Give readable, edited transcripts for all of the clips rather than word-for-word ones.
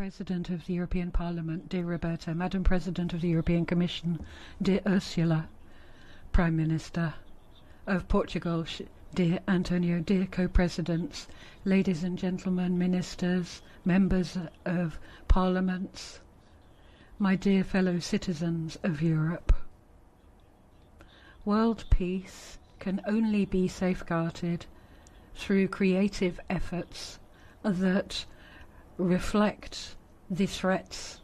President of the European Parliament, dear Roberta, Madam President of the European Commission, dear Ursula, Prime Minister of Portugal, dear Antonio, dear co-presidents, ladies and gentlemen, ministers, members of parliaments, my dear fellow citizens of Europe. World peace can only be safeguarded through creative efforts that reflect the threats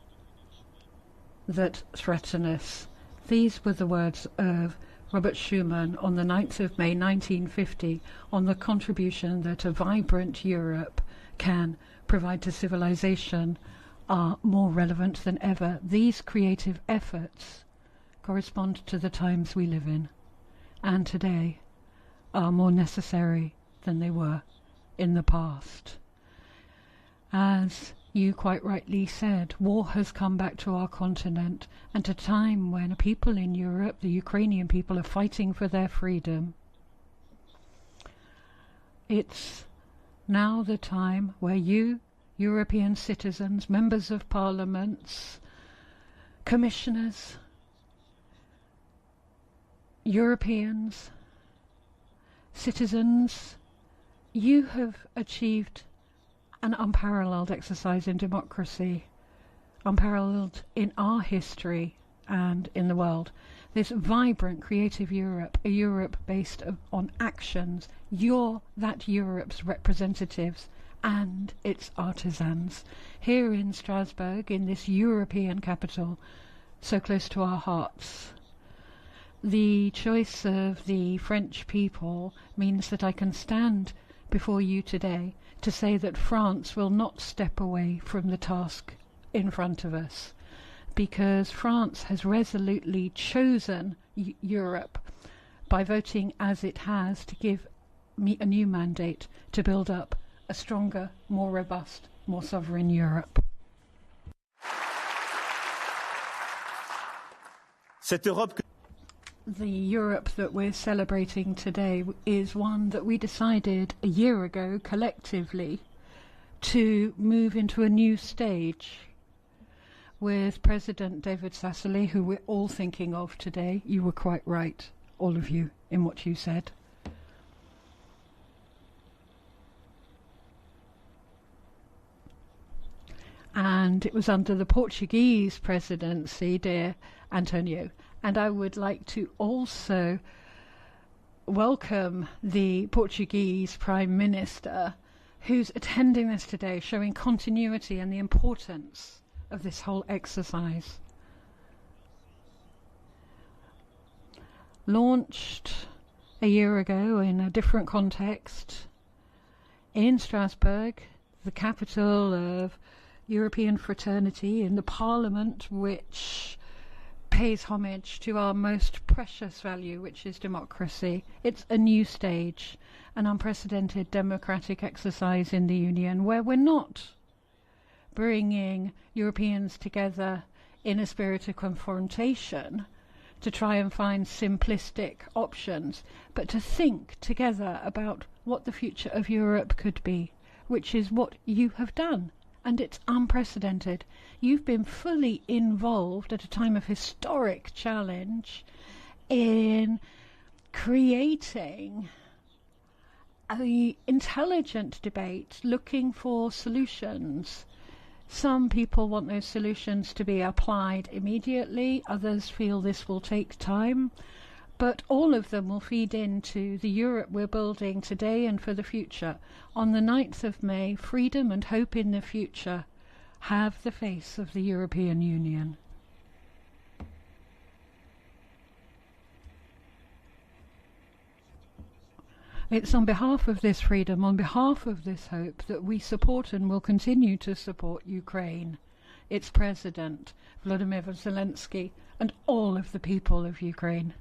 that threaten us. These were the words of Robert Schuman on the 9th of May 1950 on the contribution that a vibrant Europe can provide to civilization are more relevant than ever. These creative efforts correspond to the times we live in, and today are more necessary than they were in the past. As you quite rightly said, war has come back to our continent at a time when people in Europe, the Ukrainian people, are fighting for their freedom. It's now the time where you, European citizens, members of parliaments, commissioners, Europeans, citizens, you have achieved an unparalleled exercise in democracy, unparalleled in our history and in the world. This vibrant, creative Europe, a Europe based on actions, you're that Europe's representatives and its artisans. Here in Strasbourg, in this European capital, so close to our hearts, the choice of the French people means that I can stand before you today to say that France will not step away from the task in front of us, because France has resolutely chosen Europe by voting as it has to give me a new mandate to build up a stronger, more robust, more sovereign Europe. The Europe that we're celebrating today is one that we decided a year ago collectively to move into a new stage with President David Sassoli, who we're all thinking of today. You were quite right, all of you, in what you said. And it was under the Portuguese presidency, dear Antonio. And I would like to also welcome the Portuguese Prime Minister who's attending this today, showing continuity and the importance of this whole exercise. Launched a year ago in a different context in Strasbourg, the capital of European fraternity, in the Parliament which pays homage to our most precious value, which is democracy. It's a new stage, an unprecedented democratic exercise in the Union, where we're not bringing Europeans together in a spirit of confrontation to try and find simplistic options, but to think together about what the future of Europe could be, which is what you have done. And it's unprecedented. You've been fully involved at a time of historic challenge in creating an intelligent debate, looking for solutions. Some people want those solutions to be applied immediately. Others feel this will take time. But all of them will feed into the Europe we're building today and for the future. On the 9th of May, freedom and hope in the future have the face of the European Union. It's on behalf of this freedom, on behalf of this hope, that we support and will continue to support Ukraine, its President, Volodymyr Zelensky, and all of the people of Ukraine.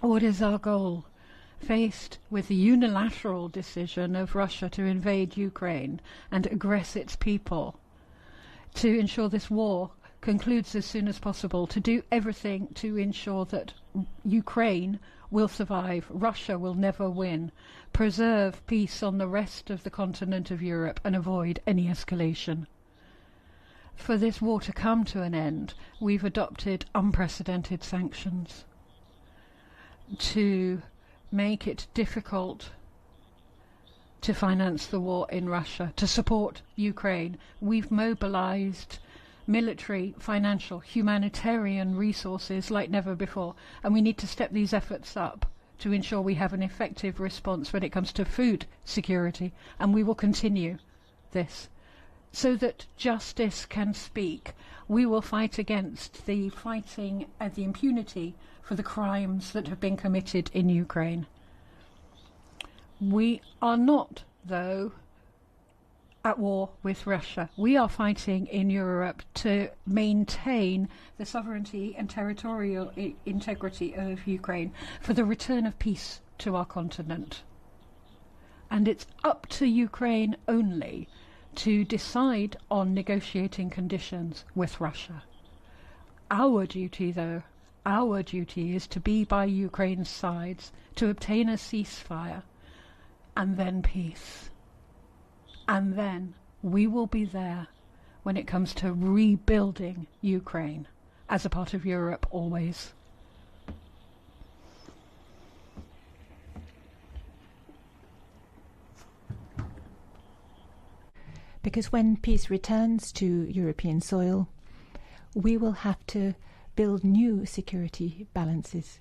What is our goal? Faced with the unilateral decision of Russia to invade Ukraine and aggress its people, to ensure this war concludes as soon as possible, to do everything to ensure that Ukraine will survive. Russia will never win. Preserve peace on the rest of the continent of Europe and avoid any escalation. For this war to come to an end, we've adopted unprecedented sanctions to make it difficult to finance the war in Russia, to support Ukraine. We've mobilized military, financial, humanitarian resources like never before, and we need to step these efforts up to ensure we have an effective response when it comes to food security, and we will continue this so that justice can speak. We will fight against the impunity for the crimes that have been committed in Ukraine. We are not, though, at war with Russia. We are fighting in Europe to maintain the sovereignty and territorial integrity of Ukraine for the return of peace to our continent. And it's up to Ukraine only to decide on negotiating conditions with Russia. Our duty, though, our duty is to be by Ukraine's sides, to obtain a ceasefire, and then peace. And then we will be there when it comes to rebuilding Ukraine as a part of Europe always. Because when peace returns to European soil, we will have to build new security balances.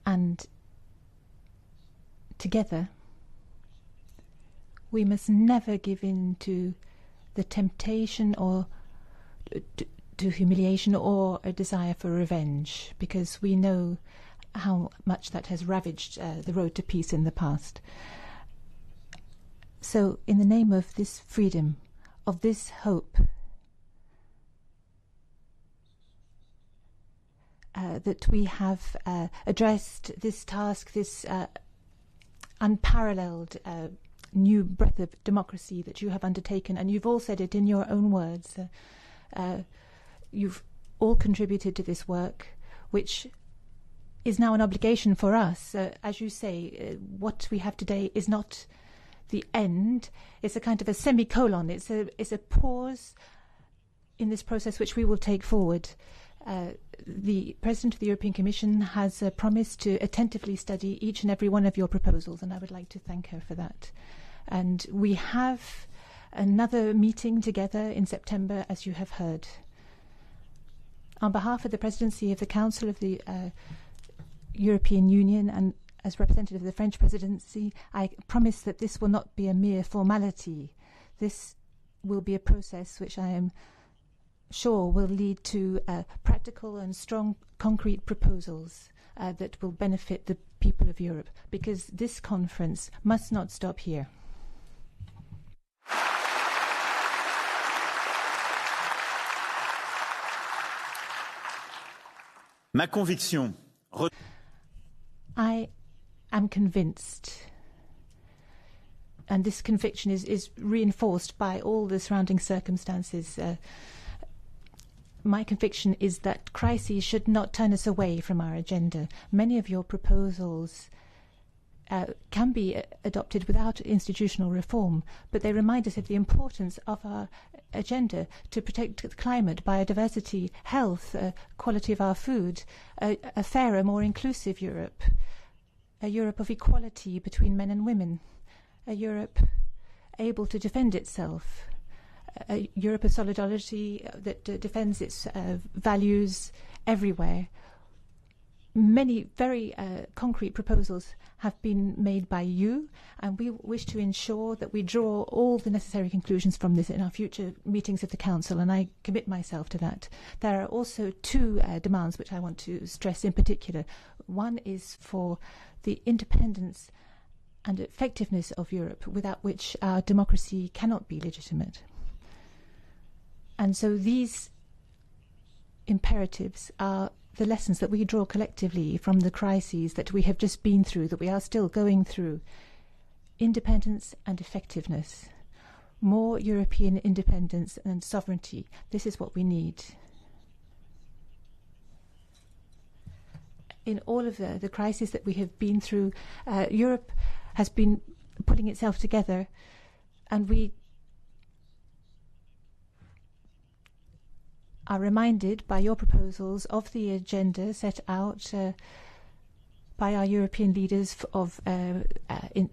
And together, we must never give in to the temptation or to humiliation or a desire for revenge, because we know how much that has ravaged the road to peace in the past. So, in the name of this freedom, of this hope, that we have addressed this task, this unparalleled new breath of democracy that you have undertaken, and you've all said it in your own words. You've all contributed to this work, which is now an obligation for us. As you say, what we have today is not the end. It's a kind of a semicolon. It's a pause in this process which we will take forward. The President of the European Commission has promised to attentively study each and every one of your proposals, and I would like to thank her for that. And we have another meeting together in September, as you have heard. On behalf of the Presidency of the Council of the European Union and as representative of the French Presidency, I promise that this will not be a mere formality. This will be a process which I am sure will lead to practical and strong concrete proposals that will benefit the people of Europe, because this conference must not stop here. Ma conviction. I am convinced, and this conviction is reinforced by all the surrounding circumstances. My conviction is that crises should not turn us away from our agenda. Many of your proposals can be adopted without institutional reform, but they remind us of the importance of our agenda to protect the climate, biodiversity, health, quality of our food, a fairer, more inclusive Europe, a Europe of equality between men and women, a Europe able to defend itself, a Europe of solidarity that defends its values everywhere. Many very concrete proposals have been made by you, and we wish to ensure that we draw all the necessary conclusions from this in our future meetings of the Council, and I commit myself to that. There are also two demands which I want to stress in particular. One is for the independence and effectiveness of Europe, without which our democracy cannot be legitimate. And so these imperatives are the lessons that we draw collectively from the crises that we have just been through, that we are still going through. Independence and effectiveness. More European independence and sovereignty. This is what we need. in all of the crises that we have been through, Europe has been putting itself together, and we are reminded by your proposals of the agenda set out by our European leaders of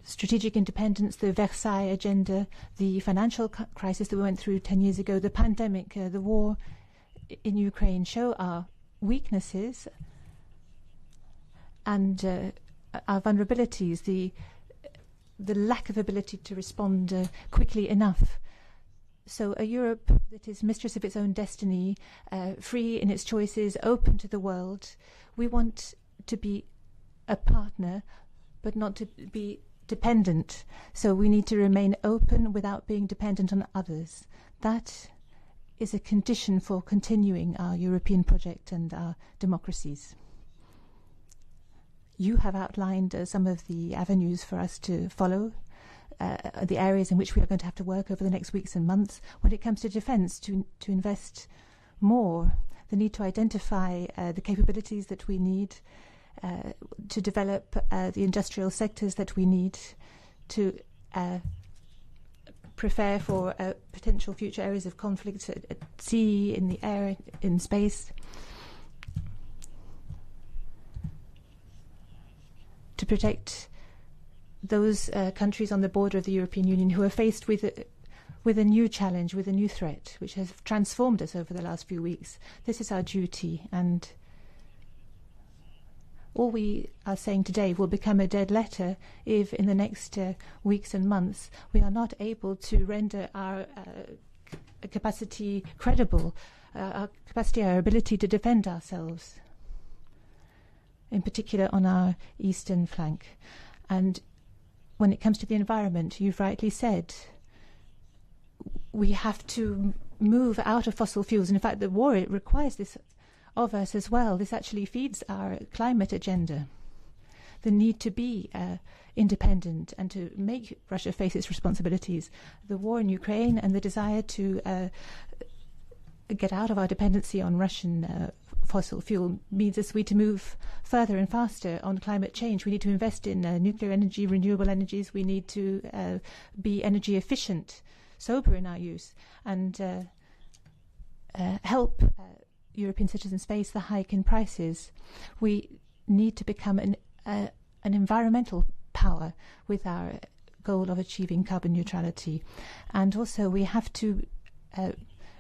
strategic independence, the Versailles agenda, the financial crisis that we went through 10 years ago, the pandemic, the war in Ukraine, show our weaknesses and our vulnerabilities, the lack of ability to respond quickly enough. So a Europe that is mistress of its own destiny, free in its choices, open to the world. We want to be a partner, but not to be dependent. So we need to remain open without being dependent on others. That is a condition for continuing our European project and our democracies. You have outlined some of the avenues for us to follow, the areas in which we are going to have to work over the next weeks and months. When it comes to defence, to invest more, the need to identify the capabilities that we need, to develop the industrial sectors that we need, to prepare for potential future areas of conflict at sea, in the air, in space, to protect those countries on the border of the European Union who are faced with a new challenge, with a new threat, which has transformed us over the last few weeks. This is our duty, and all we are saying today will become a dead letter if in the next weeks and months we are not able to render our capacity credible, our capacity, our ability to defend ourselves, in particular on our eastern flank. And when it comes to the environment, you've rightly said, we have to move out of fossil fuels. And in fact, the war, it requires this of us as well. This actually feeds our climate agenda. The need to be independent and to make Russia face its responsibilities. The war in Ukraine and the desire to get out of our dependency on Russian fossil fuel means us we to move further and faster on climate change. We need to invest in nuclear energy, renewable energies. We need to be energy efficient, sober in our use, and help European citizens face the hike in prices. We need to become an environmental power with our goal of achieving carbon neutrality. And also we have to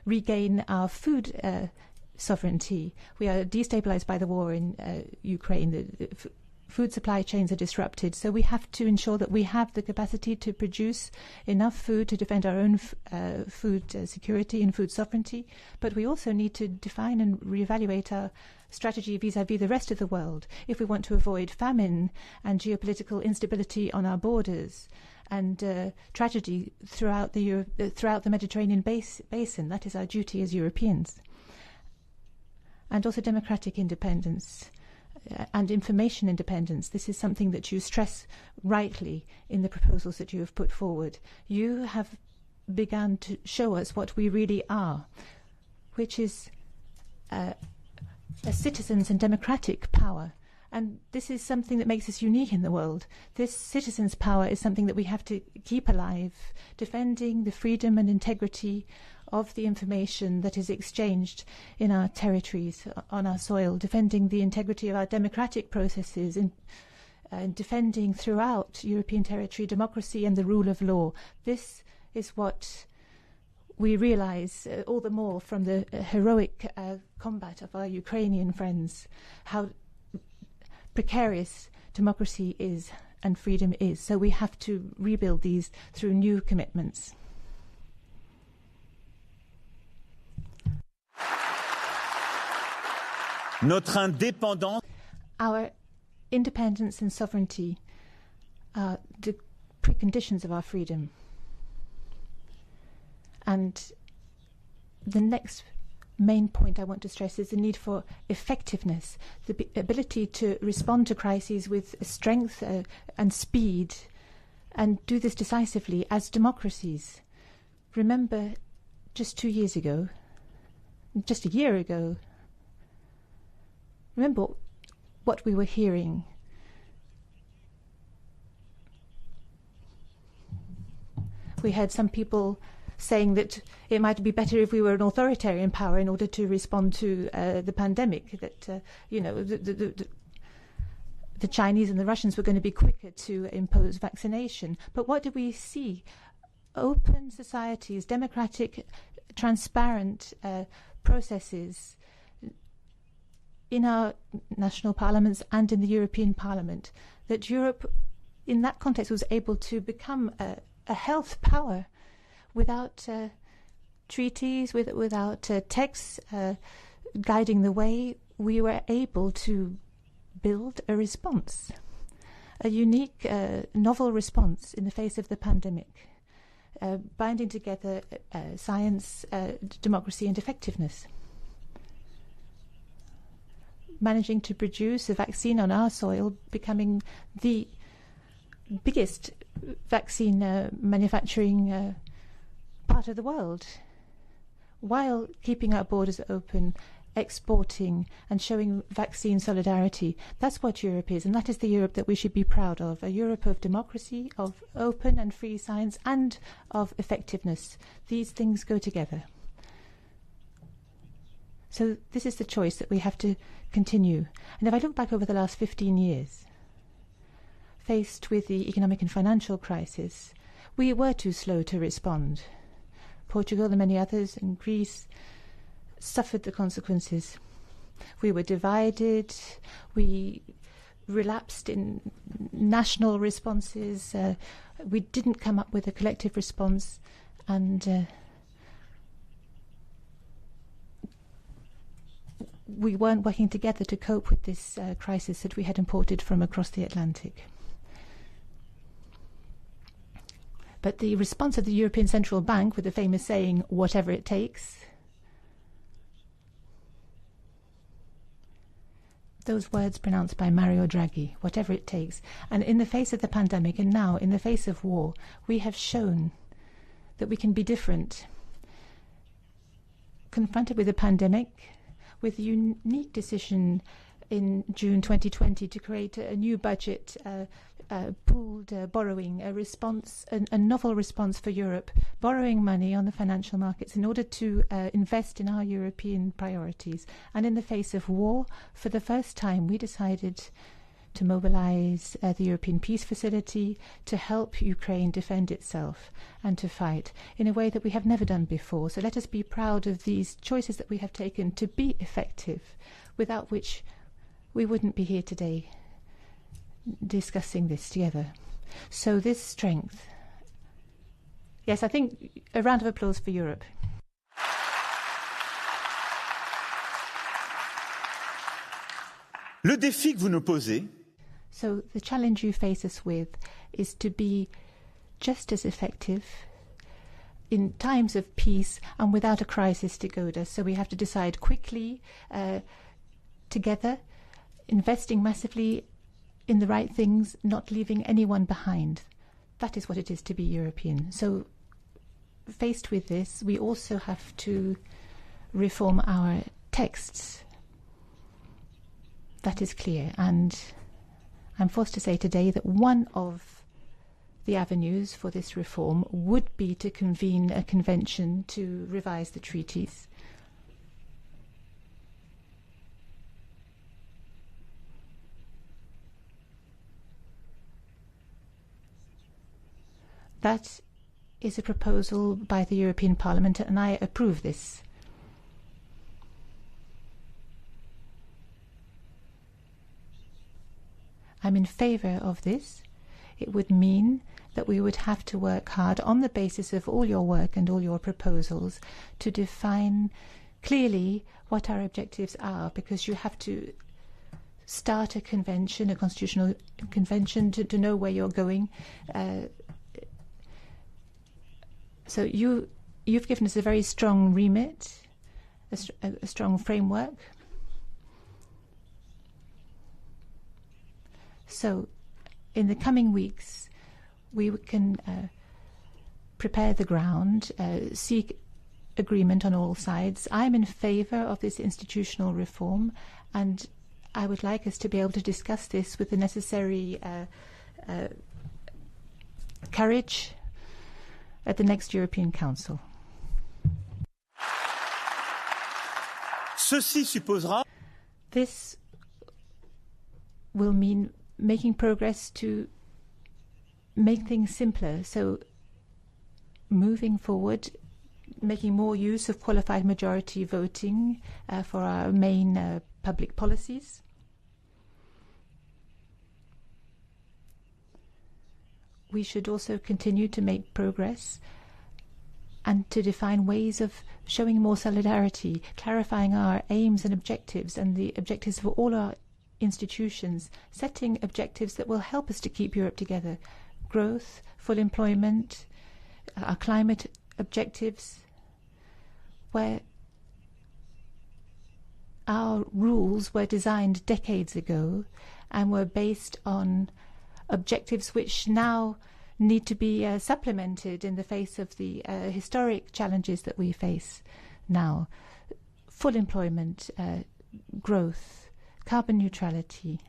regain our food sovereignty. We are destabilized by the war in Ukraine. The food supply chains are disrupted, so we have to ensure that we have the capacity to produce enough food to defend our own food security and food sovereignty, but we also need to define and reevaluate our strategy vis-à-vis the rest of the world if we want to avoid famine and geopolitical instability on our borders and tragedy throughout the Mediterranean basin. That is our duty as Europeans. And also democratic independence and information independence. This is something that you stress rightly in the proposals that you have put forward. You have begun to show us what we really are, which is a citizens and democratic power. And this is something that makes us unique in the world. This citizens' power is something that we have to keep alive, defending the freedom and integrity of the information that is exchanged in our territories, on our soil, defending the integrity of our democratic processes, and defending throughout European territory democracy and the rule of law. This is what we realize all the more from the heroic combat of our Ukrainian friends, how precarious democracy is and freedom is. So we have to rebuild these through new commitments. Notre indépendance. Our independence and sovereignty are the preconditions of our freedom. And the next main point I want to stress is the need for effectiveness, the ability to respond to crises with strength and speed, and do this decisively as democracies. Remember, just a year ago, remember what we were hearing. We heard some people saying that it might be better if we were an authoritarian power in order to respond to the pandemic, that the Chinese and the Russians were going to be quicker to impose vaccination. But what did we see? Open societies, democratic, transparent processes in our national parliaments and in the European Parliament, that Europe, in that context, was able to become a health power without treaties, without texts guiding the way. We were able to build a response, a unique, novel response in the face of the pandemic, binding together science, democracy and effectiveness. Managing to produce a vaccine on our soil, becoming the biggest vaccine manufacturing part of the world, while keeping our borders open, exporting and showing vaccine solidarity. That's what Europe is, and that is the Europe that we should be proud of, a Europe of democracy, of open and free science, and of effectiveness. These things go together. So this is the choice that we have to continue. And if I look back over the last 15 years, faced with the economic and financial crisis, we were too slow to respond. Portugal and many others, and Greece, suffered the consequences. We were divided, we relapsed in national responses, we didn't come up with a collective response, and we weren't working together to cope with this crisis that we had imported from across the Atlantic. But the response of the European Central Bank, with the famous saying, whatever it takes, those words pronounced by Mario Draghi, whatever it takes. And in the face of the pandemic, and now in the face of war, we have shown that we can be different. Confronted with a pandemic, with the unique decision in June 2020 to create a new budget, pooled borrowing, a response, a novel response for Europe, borrowing money on the financial markets in order to invest in our European priorities. And in the face of war, for the first time, we decided to mobilize the European Peace Facility to help Ukraine defend itself and to fight in a way that we have never done before. So let us be proud of these choices that we have taken to be effective, without which we wouldn't be here today discussing this together. So this strength. Yes, I think a round of applause for Europe. Le défi que vous nous posez, so the challenge you face us with is to be just as effective in times of peace and without a crisis to goad us. So we have to decide quickly, together, investing massively in the right things, not leaving anyone behind. That is what it is to be European. So faced with this, we also have to reform our texts. That is clear. And I'm forced to say today that one of the avenues for this reform would be to convene a convention to revise the treaties. That is a proposal by the European Parliament, and I approve this. I'm in favour of this. It would mean that we would have to work hard on the basis of all your work and all your proposals to define clearly what our objectives are, because you have to start a convention, a constitutional convention, to know where you're going. So you've given us a very strong remit, a strong framework. So in the coming weeks, we can prepare the ground, seek agreement on all sides. I'm in favour of this institutional reform, and I would like us to be able to discuss this with the necessary courage at the next European Council. Ceci supposera This will mean making progress to make things simpler. So moving forward, making more use of qualified majority voting for our main public policies. We should also continue to make progress and to define ways of showing more solidarity, clarifying our aims and objectives and the objectives for all our institutions, setting objectives that will help us to keep Europe together. Growth, full employment, our climate objectives, where our rules were designed decades ago and were based on objectives which now need to be supplemented in the face of the historic challenges that we face now. Full employment, growth, carbon neutrality,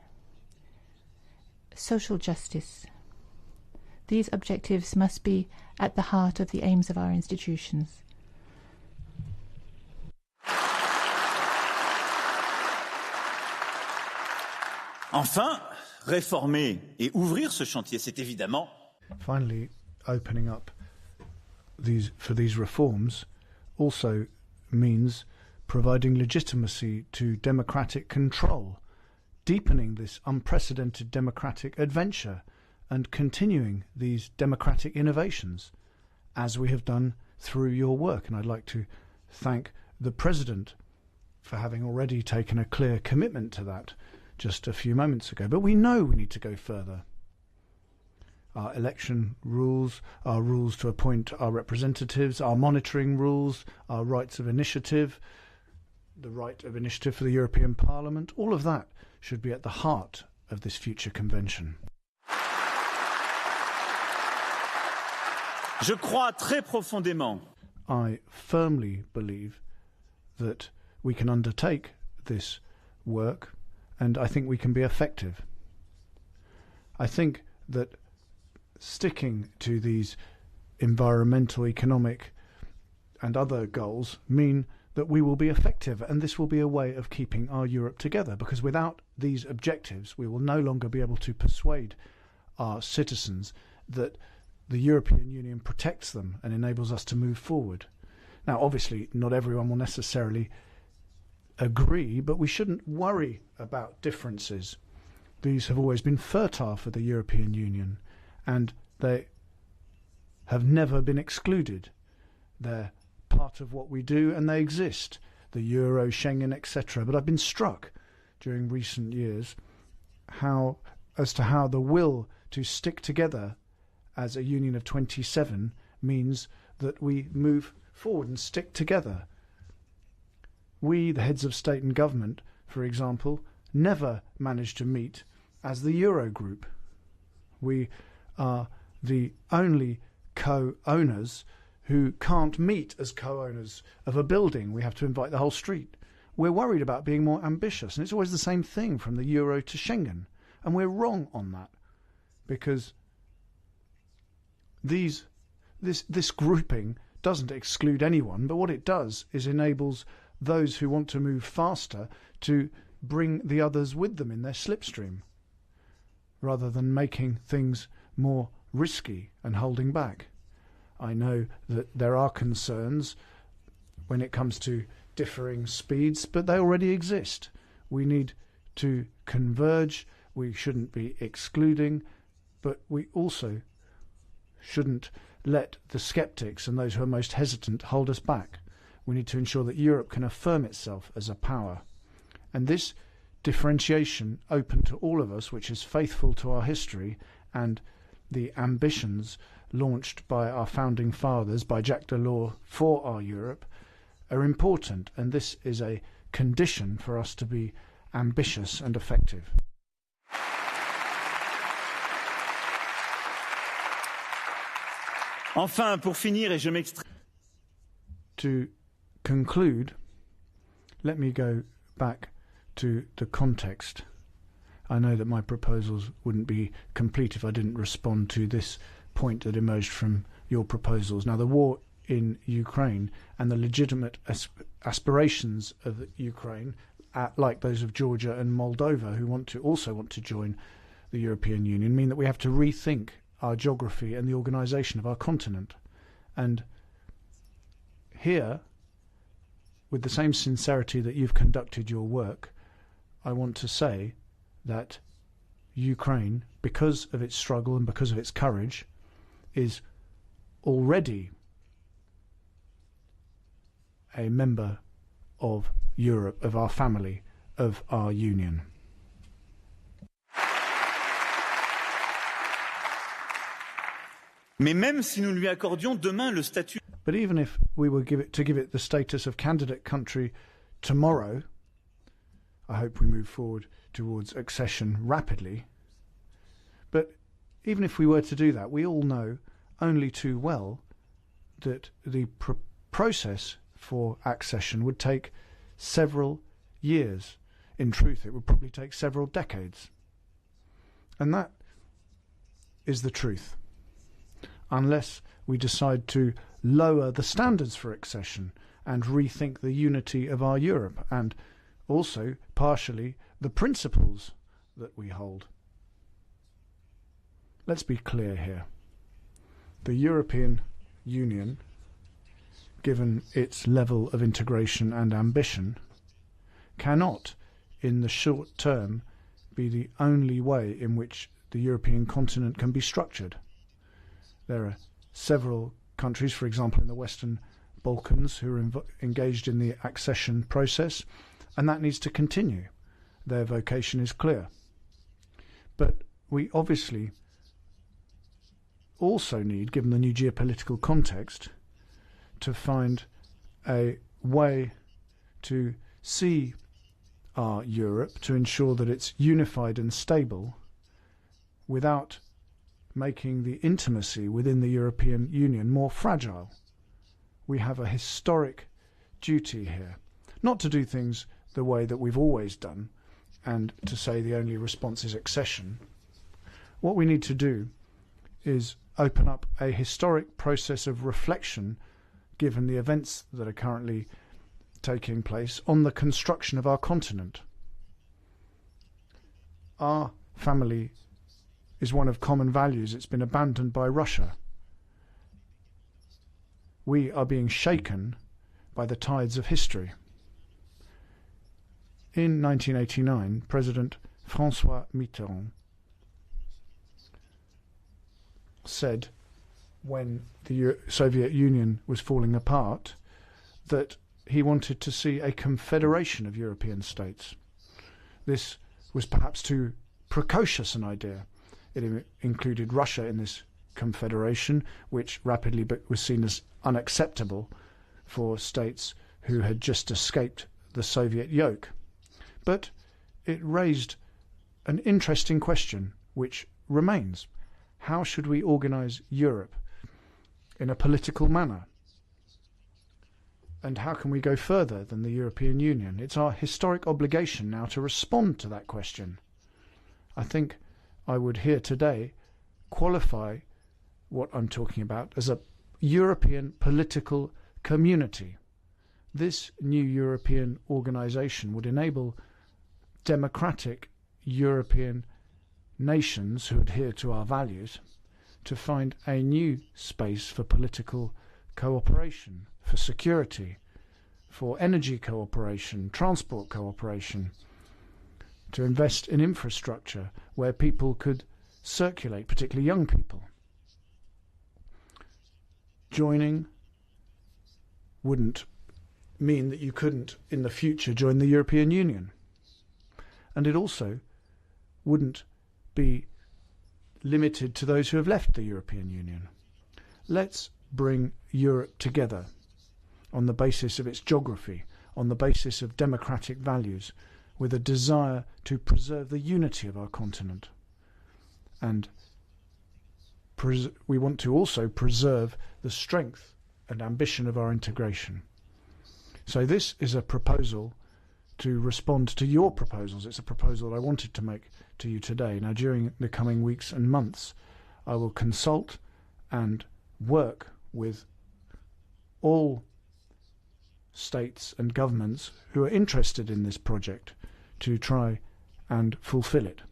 social justice. These objectives must be at the heart of the aims of our institutions. enfin réformer et ouvrir ce chantier, c'est évidemment. Finally, opening up these reforms also means providing legitimacy to democratic control, deepening this unprecedented democratic adventure and continuing these democratic innovations, as we have done through your work. And I'd like to thank the President for having already taken a clear commitment to that just a few moments ago. But we know we need to go further. Our election rules, our rules to appoint our representatives, our monitoring rules, our rights of initiative, the right of initiative for the European Parliament, all of that should be at the heart of this future convention. Je crois très profondément. I firmly believe that we can undertake this work, and I think we can be effective. I think that sticking to these environmental, economic and other goals mean that we will be effective, and this will be a way of keeping our Europe together, because without these objectives we will no longer be able to persuade our citizens that the European Union protects them and enables us to move forward. Now, obviously, not everyone will necessarily agree, but we shouldn't worry about differences. These have always been fertile for the European Union, and they have never been excluded. They're part of what we do, and they exist, the Euro, Schengen, etc. But I've been struck during recent years as to how the will to stick together as a union of 27 means that we move forward and stick together. We, the heads of state and government, for example, never managed to meet as the Euro group. We are the only co-owners who can't meet as co-owners of a building. We have to invite the whole street. We're worried about being more ambitious, and it's always the same thing from the Euro to Schengen. And we're wrong on that, because this grouping doesn't exclude anyone, but what it does is enables those who want to move faster to bring the others with them in their slipstream, rather than making things more risky and holding back. I know that there are concerns when it comes to differing speeds, but they already exist. We need to converge. We shouldn't be excluding, but we also shouldn't let the sceptics and those who are most hesitant hold us back. We need to ensure that Europe can affirm itself as a power. And this differentiation, open to all of us, which is faithful to our history and the ambitions launched by our founding fathers, by Jacques Delors, for our Europe, are important. And this is a condition for us to be ambitious and effective. Enfin, pour finir, et je m'extrais. To conclude, let me go back to the context. I know that my proposals wouldn't be complete if I didn't respond to this point that emerged from your proposals. Now, the war in Ukraine and the legitimate aspirations of Ukraine, like those of Georgia and Moldova, who also want to join the European Union, mean that we have to rethink our geography and the organisation of our continent. And here, with the same sincerity that you've conducted your work, I want to say that Ukraine, because of its struggle and because of its courage, is already a member of Europe, of our family, of our union. Mais même si nous lui accordions demain le statut... But even if we were to give it the status of candidate country tomorrow, I hope we move forward towards accession rapidly. But even if we were to do that, we all know only too well that the process for accession would take several years. In truth, it would probably take several decades. And that is the truth. Unless we decide to lower the standards for accession and rethink the unity of our Europe and also partially the principles that we hold. Let's be clear here. The European Union, given its level of integration and ambition, cannot, in the short term, be the only way in which the European continent can be structured. There are several countries, for example in the Western Balkans, who are engaged in the accession process, and that needs to continue. Their vocation is clear. But we obviously also need, given the new geopolitical context, to find a way to see our Europe, to ensure that it's unified and stable without making the intimacy within the European Union more fragile. We have a historic duty here, not to do things the way that we've always done and to say the only response is accession. What we need to do is open up a historic process of reflection, given the events that are currently taking place, on the construction of our continent. Our family is one of common values. It's been abandoned by Russia. We are being shaken by the tides of history. In 1989, President François Mitterrand said, when the Soviet Union was falling apart, that he wanted to see a confederation of European states. This was perhaps too precocious an idea. It included Russia in this confederation, which rapidly was seen as unacceptable for states who had just escaped the Soviet yoke. But it raised an interesting question, which remains. How should we organize Europe in a political manner? And how can we go further than the European Union? It's our historic obligation now to respond to that question. I think I would here today qualify what I'm talking about as a European political community. This new European organization would enable democratic European nations who adhere to our values to find a new space for political cooperation, for security, for energy cooperation, transport cooperation, to invest in infrastructure where people could circulate, particularly young people. Joining wouldn't mean that you couldn't in the future join the European Union. And it also wouldn't be limited to those who have left the European Union. Let's bring Europe together on the basis of its geography, on the basis of democratic values, with a desire to preserve the unity of our continent. And we want to also preserve the strength and ambition of our integration. So this is a proposal to respond to your proposals. It's a proposal that I wanted to make to you today. Now, during the coming weeks and months, I will consult and work with all states and governments who are interested in this project to try and fulfill it,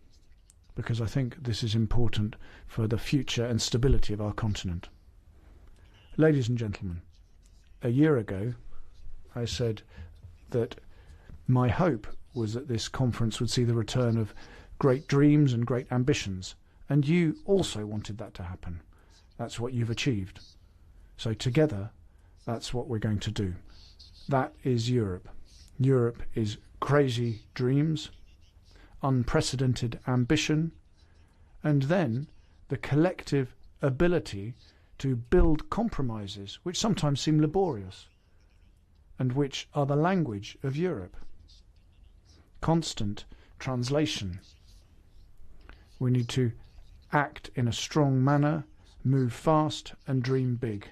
because I think this is important for the future and stability of our continent. Ladies and gentlemen, a year ago I said that my hope was that this conference would see the return of great dreams and great ambitions, and you also wanted that to happen. That's what you've achieved. So together, that's what we're going to do. That is Europe. Europe is crazy dreams, unprecedented ambition, and then the collective ability to build compromises which sometimes seem laborious and which are the language of Europe. Constant translation. We need to act in a strong manner, move fast, and dream big.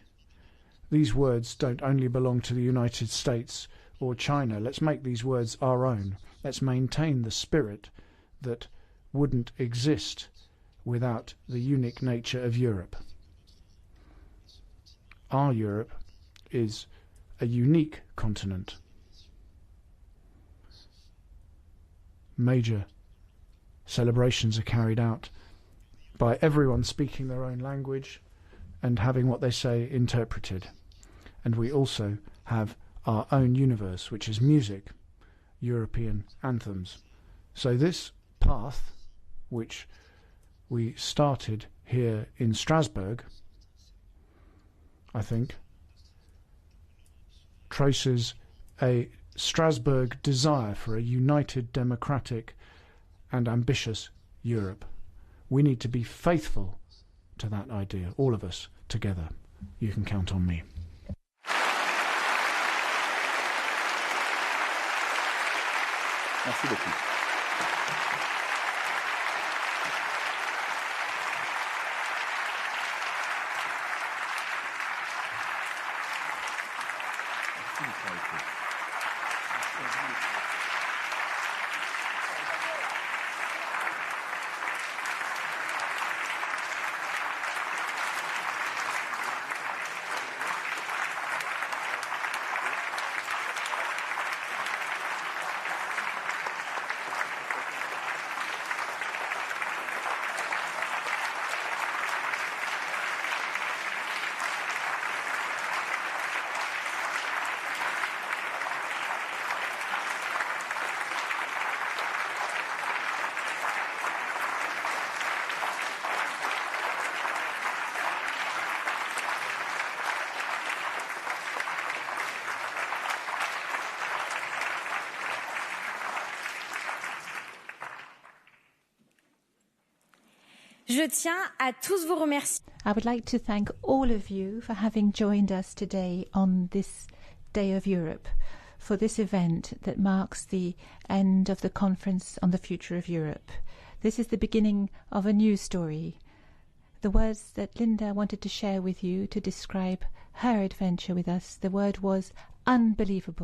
These words don't only belong to the United States or China. Let's make these words our own. Let's maintain the spirit that wouldn't exist without the unique nature of Europe. Our Europe is a unique continent. Major celebrations are carried out by everyone speaking their own language and having what they say interpreted. And we also have our own universe, which is music, European anthems. So this path, which we started here in Strasbourg, I think, traces a Strasbourg desire for a united, democratic and ambitious Europe. We need to be faithful to that idea, all of us together. You can count on me. Merci beaucoup. Je tiens à tous vous remercier. I would like to thank all of you for having joined us today on this Day of Europe, for this event that marks the end of the Conference on the Future of Europe. This is the beginning of a new story. The words that Linda wanted to share with you to describe her adventure with us, the word was unbelievable.